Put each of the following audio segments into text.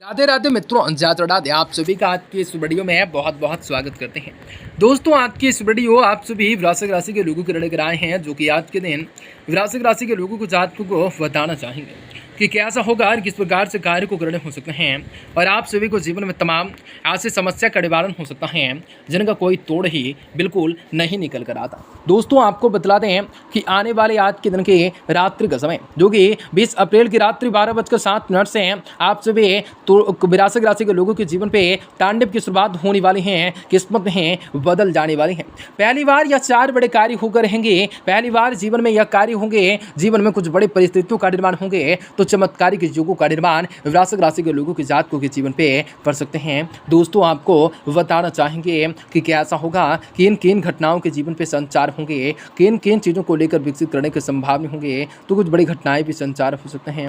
राधे राधे मित्रों, जय राधे। आप सभी का आज की इस वीडियो में बहुत बहुत स्वागत करते हैं। दोस्तों, आज की इस वीडियो आप सभी वृश्चिक राशि के लोगों के लेकर आए हैं, जो कि आज के दिन वृश्चिक राशि के लोगों को जातकों को बताना चाहेंगे कि कैसा होगा और किस प्रकार से कार्य को करने हो सकते हैं, और आप सभी को जीवन में तमाम ऐसी समस्या का निवारण हो सकता है जिनका कोई तोड़ ही बिल्कुल नहीं निकल कर आता। दोस्तों, आपको बतला दें कि आने वाले आज के दिन के रात्रि का समय, जो कि 20 अप्रैल की रात्रि 12:07 से आप सभी तो वृश्चिक राशि के लोगों के जीवन पे तांडव की शुरुआत होने वाली है, किस्मत में बदल जाने वाली है। पहली बार यह 4 बड़े कार्य होकर रहेंगे। पहली बार जीवन में यह कार्य होंगे, जीवन में कुछ बड़ी परिस्थितियों का निर्माण होंगे, तो चमत्कारिक युगों का निर्माण वृश्चिक राशि के लोगों के जातकों के जीवन पे कर सकते हैं। दोस्तों, आपको बताना चाहेंगे कि कैसा होगा, किन किन घटनाओं के जीवन पे संचार होंगे, किन किन चीज़ों को लेकर विकसित करने के संभावना होंगे, तो कुछ बड़ी घटनाएं भी संचार हो सकते हैं।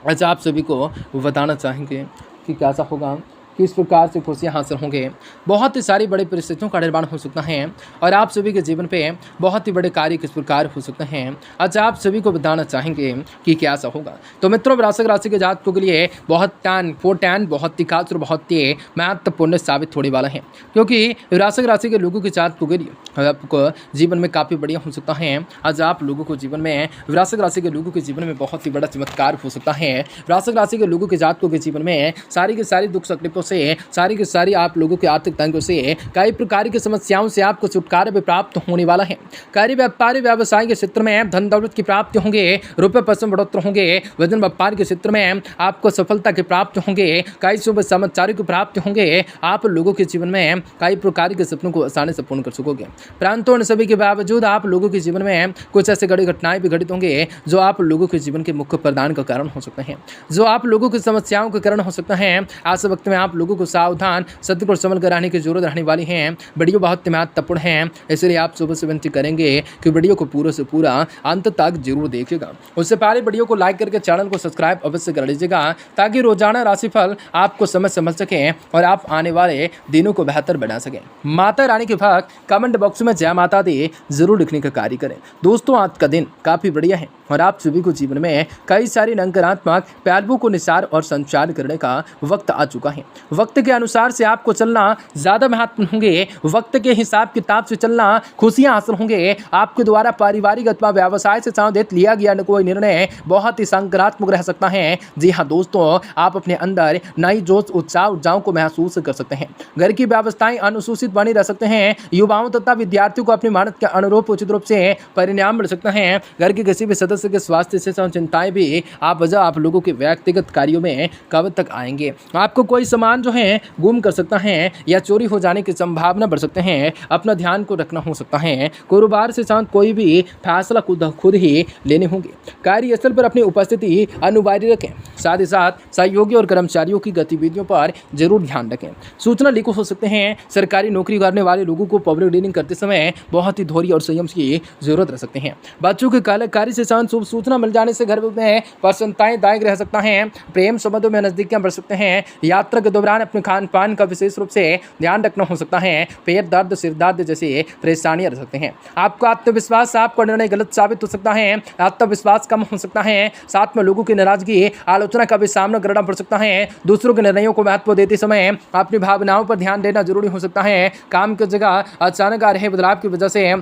अच्छा, आप सभी को बताना चाहेंगे कि कैसा होगा, किस प्रकार से खुशियाँ हासिल होंगे। बहुत ही सारी बड़ी परिस्थितियों का निर्माण हो सकता है, और आप सभी के जीवन पे बहुत ही बड़े कार्य किस प्रकार हो सकते हैं। अच्छा, आप सभी को बताना चाहेंगे कि कैसा होगा। तो मित्रों, वृश्चिक राशि के जातकों के लिए बहुत बहुत ही खास और बहुत ही महत्वपूर्ण साबित होने वाला है, क्योंकि वृश्चिक राशि के लोगों के जातकों के लिए आपको जीवन में काफ़ी बढ़िया हो सकता है। आज आप लोगों को जीवन में वृश्चिक राशि के लोगों के जीवन में बहुत ही बड़ा चमत्कार हो सकता है। वृश्चिक राशि के लोगों के जातकों के जीवन में सारी की सारी दुख तकलीफों से, सारी की सारी आप लोगों के आर्थिक तंगों से, कई प्रकार की समस्याओं से आपको छुटकारा भी प्राप्त होने वाला है। कार्य व्यापारी व्यवसाय के क्षेत्र में धन दौलत की प्राप्ति होंगे, रुपये पैसे बढ़ोतरी होंगे। वजन व्यापार के क्षेत्र में आपको सफलता की प्राप्ति होंगे, कई शुभ समाचारों की प्राप्ति होंगे। आप लोगों के जीवन में कई प्रकार के सपनों को आसानी से पूर्ण कर सकोगे। परंतु उन सभी के बावजूद आप लोगों के जीवन में कुछ ऐसे बड़ी घटनाएं भी घटित होंगे जो आप लोगों के जीवन के मुख्य प्रदान का कारण हो सकते हैं, जो आप लोगों की समस्याओं का कारण हो सकता है। आज वक्त में आप लोगों को सावधान, सत्य को संभल कर रहने की जरूरत रहने वाली है। वीडियो बहुत महत्वपूर्ण है, इसलिए आप सुबह से विनती करेंगे कि वीडियो को पूरा से पूरा अंत तक जरूर देखिएगा। उससे पहले वीडियो को लाइक करके चैनल को सब्सक्राइब अवश्य कर लीजिएगा, ताकि रोजाना राशिफल आपको समझ सके और आप आने वाले दिनों को बेहतर बना सकें। माता रानी के भक्त कमेंट बॉक्स में जय माता दी जरूर लिखने का कार्य करें। दोस्तों, आज का दिन काफी बढ़िया है, और आप सभी को जीवन में कई सारी नकारात्मक पहलुओं को निसार और संचार करने का वक्त आ चुका है। वक्त के अनुसार से आपको चलना ज़्यादा महत्वपूर्ण होंगे। वक्त के हिसाब किताब से चलना खुशियां हासिल होंगे। आपके द्वारा पारिवारिक अथवा व्यवसाय से संबंधित लिया गया कोई निर्णय बहुत ही सकारात्मक रह सकता है। जी हाँ दोस्तों, आप अपने अंदर नई जोश ऊर्जाओं को महसूस कर सकते हैं। घर की व्यवस्थाएं अनुसूचित बनी रह सकते हैं। युवाओं तथा विद्यार्थियों को अपनी मेहनत के अनुरूप उचित रूप से परिणाम मिल सकते हैं। घर के किसी भी सदस्य के स्वास्थ्य से चिंताएं भी आप लोगों के व्यक्तिगत कार्यों में कब तक आएंगे। आपको कोई सामान जो है गुम कर सकता है, या चोरी हो जाने की संभावना बढ़ सकते हैं। अपना ध्यान को रखना हो सकता है। कारोबार से संबंधित कोई भी फैसला खुद ही लेने होंगे। कार्यस्थल पर अपनी उपस्थिति अनिवार्य रखें। साथ ही साथ सहयोगी और कर्मचारियों की गतिविधियों पर जरूर ध्यान रखें। सूचना लीक हो सकते हैं। सरकारी नौकरी करने वाले लोगों को पब्लिक डीलिंग करते समय बहुत ही धैर्य और संयम की जरूरत रह सकते हैं। बच्चों के कार्य से संबंधित शुभ सूचना मिल जाने से घर में प्रसन्नताएं दायक रह सकता है। प्रेम संबंधों में नजदीकियां बढ़ सकते हैं। यात्रा के दौरान अपने खान पान का विशेष रूप से ध्यान रखना हो सकता है। पेट दर्द, सिर दर्द जैसे परेशानियां रह सकते हैं। आपका आत्मविश्वास, आपका निर्णय गलत साबित हो सकता है। आत्मविश्वास कम हो सकता है। साथ में लोगों की नाराजगी, आलोचना का भी सामना करना पड़ सकता है। दूसरों के निर्णयों को महत्व देते समय अपनी भावनाओं पर ध्यान देना जरूरी हो सकता है। काम की जगह अचानक आ रहे बदलाव की वजह से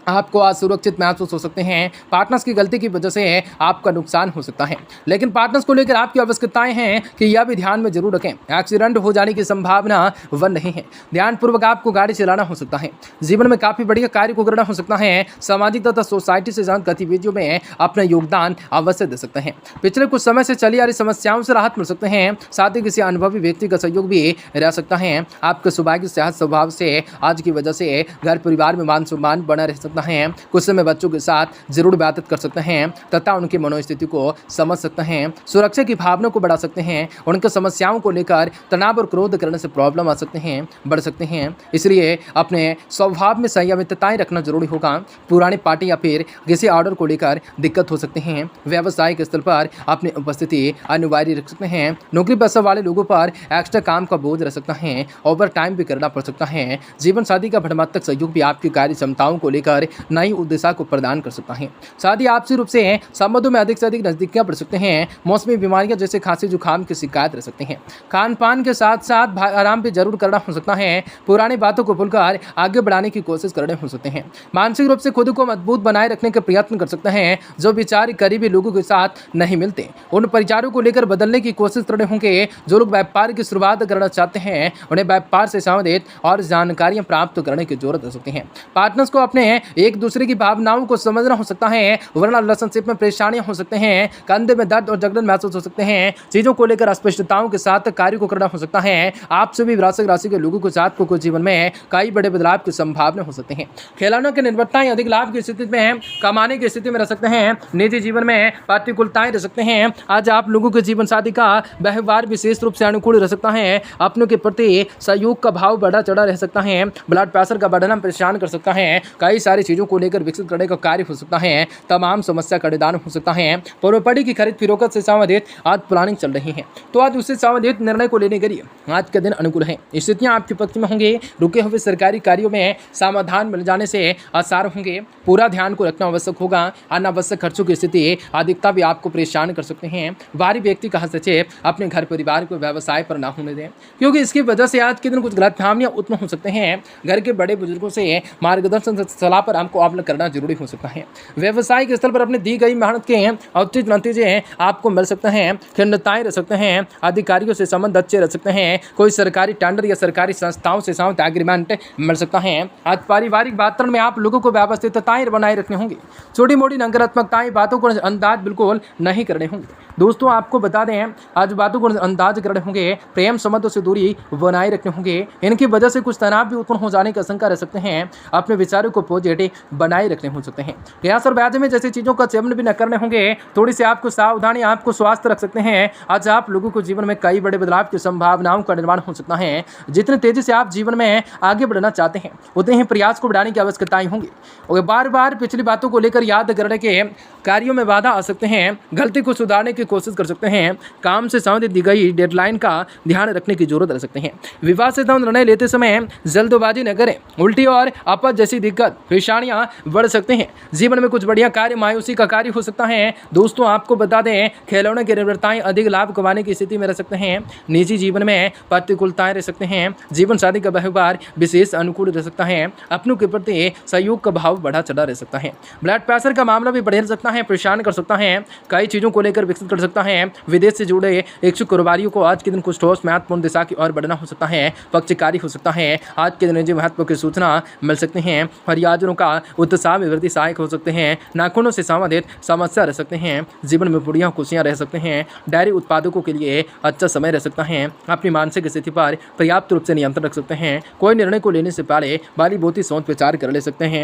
आपको असुरक्षित महसूस हो सकते हैं। पार्टनर्स की गलती की वजह से आपका नुकसान हो सकता है, लेकिन पार्टनर्स को लेकर आपकी आवश्यकताएं हैं कि यह भी ध्यान में जरूर रखें। एक्सीडेंट हो जाने की संभावना वन नहीं है। ध्यानपूर्वक आपको गाड़ी चलाना हो सकता है। जीवन में काफ़ी बढ़िया कार्य को करना हो सकता है। सामाजिक तथा सोसाइटी से संबंधित गतिविधियों में अपना योगदान अवश्य दे सकते हैं। पिछले कुछ समय से चली आ रही समस्याओं से राहत मिल सकते हैं। साथ ही किसी अनुभवी व्यक्ति का सहयोग भी रह सकता है। आपके सुबह की सेहत स्वभाव से आज की वजह से घर परिवार में मान सम्मान बना रह सकता है। कुछ समय बच्चों के साथ जरूर बातचीत कर सकते हैं तथा उनकी मनोस्थिति को समझ सकते हैं। सुरक्षा की भावना को बढ़ा सकते हैं। उनके समस्याओं को लेकर तनाव और क्रोध करने से प्रॉब्लम आ सकते हैं, बढ़ सकते हैं। इसलिए अपने स्वभाव में संयमितताएं रखना जरूरी होगा। पुरानी पार्टी या फिर किसी ऑर्डर को लेकर दिक्कत हो सकते हैं। व्यावसायिक स्थल पर अपनी उपस्थिति अनिवार्य रख सकते हैं। नौकरी पेशा वाले लोगों पर एक्स्ट्रा काम का बोझ रह सकता है। ओवर टाइम भी करना पड़ सकता है। जीवन साथी का भटमात्मक सहयोग भी आपकी कार्य क्षमताओं को लेकर पर नई दिशा को प्रदान कर सकता है। साथ ही आपसी रूप से संबंधों में अधिक से अधिक नजदीकियां बढ़ सकते हैं। मौसमी बीमारियां जैसे खांसी जुकाम की शिकायत रह सकते हैं। खान पान के साथ साथ आराम भी जरूर करना हो सकता है। पुरानी बातों को भूलकर आगे बढ़ाने की कोशिश करने हो सकते हैं। मानसिक रूप से खुद को मजबूत बनाए रखने के प्रयत्न कर सकते हैं। जो विचार करीबी लोगों के साथ नहीं मिलते उन विचारों को लेकर बदलने की कोशिश कर रहे होंगे। जो लोग व्यापार की शुरुआत करना चाहते हैं उन्हें व्यापार से संबंधित और जानकारियां प्राप्त करने की जरूरत हो सकती है। पार्टनर्स को अपने एक दूसरे की भावनाओं को समझना हो सकता है, वरना रिलेशनशिप में परेशानियां हो सकते हैं। कंधे में दर्द और जकड़न महसूस हो सकते हैं। चीजों को लेकर अस्पष्टताओं के साथ कार्य को करना हो सकता है। आपसे भी वृश्चिक राशि के लोगों के साथ को जीवन में कई बड़े बदलाव की संभावना हो सकती है। खिलौनों की निर्भरताएं अधिक लाभ की स्थिति में, कमाने की स्थिति में रह सकते हैं। निजी जीवन में प्रतिकूलताएं रह सकते हैं। आज आप लोगों के जीवन साथी का व्यवहार विशेष रूप से अनुकूल रह सकता है। अपनों के प्रति सहयोग का भाव बढ़ा चढ़ा रह सकता है। ब्लड प्रेशर का बढ़ना परेशान कर सकता है। कई सारी चीजों को लेकर विकसित करने का कार्य हो सकता है। तमाम समस्या का निदान हो सकता है। प्रॉपर्टी की खरीद फरोख्त से संबंधित आज प्लानिंग चल रही है, तो आज उससे संबंधित निर्णय को लेने के लिए आज के दिन अनुकूल है। स्थितियां आपके पक्ष में होंगे। रुके हुए सरकारी कार्यों में समाधान मिल जाने से आसार होंगे। पूरा ध्यान को रखना आवश्यक होगा। अनावश्यक खर्चों की स्थिति अधिकता भी आपको परेशान कर सकते हैं। बाहरी व्यक्ति का हस्तक्षेप अपने घर परिवार को व्यवसाय पर ना होने दें, क्योंकि इसकी वजह से आज के दिन कुछ गलतफहमियां उत्पन्न हो सकते हैं। घर के बड़े बुजुर्गों से मार्गदर्शन सलाह पर आपको अमल करना जरूरी हो सकता है। व्यवसायिक स्थल पर अपनी दी गई मेहनत के उचित नतीजे आपको मिल सकते हैं। खिन्नताएं रह सकते हैं। अधिकारियों से संबंध अच्छे रह सकते हैं। कोई सरकारी टेंडर या सरकारी संस्थाओं से संबंधित एग्रीमेंट मिल सकता है। आज पारिवारिक वातावरण में आप लोगों को व्यवस्थितताएं बनाए रखनी होंगी। छोटी मोटी नकारात्मकताएं बातों को अंदाज बिल्कुल नहीं करने होंगे। दोस्तों आपको बता दें आज बातों को अंदाज करने होंगे। प्रेम संबंधों से दूरी बनाए रखने होंगे। इनकी वजह से कुछ तनाव भी उत्पन्न हो जाने की आशंका रह सकते हैं। अपने विचारों को पॉजिटिव बनाए रखने हो सकते हैं। प्रयास और व्याज में जैसी चीजों का सेवन भी न करने होंगे। थोड़ी सी आपको सावधानी आपको स्वास्थ्य रख सकते हैं। आज आप लोगों को जीवन में कई बड़े बदलाव की संभावनाओं का निर्माण हो सकता है। जितने तेजी से आप जीवन में आगे बढ़ना चाहते हैं उतने ही प्रयास को बढ़ाने की आवश्यकताएं होंगी। और बार बार पिछली बातों को लेकर याद करने के कार्यों में बाधा आ सकते हैं। गलती को सुधारने की कोशिश कर सकते हैं। काम से संबंधित दी गई डेडलाइन का ध्यान रखने की जरूरत रह सकते हैं। विवाह से संबंधित निर्णय लेते समय जल्दबाजी न करें। उल्टी और अपच जैसी दिक्कत परेशानियां बढ़ सकते हैं। जीवन में कुछ बढ़िया कार्य मायूसी का कार्य हो सकता है। दोस्तों आपको बता दें खिलौने की निर्भरताएं अधिक लाभ कमाने की स्थिति में रह सकते हैं। निजी जीवन में प्रतिकूलताएं रह सकते हैं। जीवन साथी का व्यवहार विशेष अनुकूल रह सकता है। अपनों के प्रति सहयोग का भाव बढ़ा चढ़ा रह सकता है। ब्लड प्रेशर का मामला भी बढ़ सकता है, परेशान कर सकता है। कई चीजों को लेकर विकसित कर सकता है। विदेश से जुड़े इच्छुक कारोबारियों को आज के दिन कुछ ठोस महत्वपूर्ण दिशा की ओर बढ़ना हो सकता है। पक्षकारी हो सकता है। आज के दिन निजी महत्व की सूचना मिल सकती है। परिवारों का उत्साह में वृद्धि सहायक हो सकते हैं। नाखूनों से संबंधित समस्या रह सकते हैं। जीवन में बुढ़िया खुशियां रह सकते हैं। डायरी उत्पादकों के लिए अच्छा समय रह सकता है। अपनी मानसिक स्थिति पर पर्याप्त रूप से नियंत्रण रख सकते हैं। कोई निर्णय को लेने से पहले बाली बोती सोच विचार कर ले सकते हैं।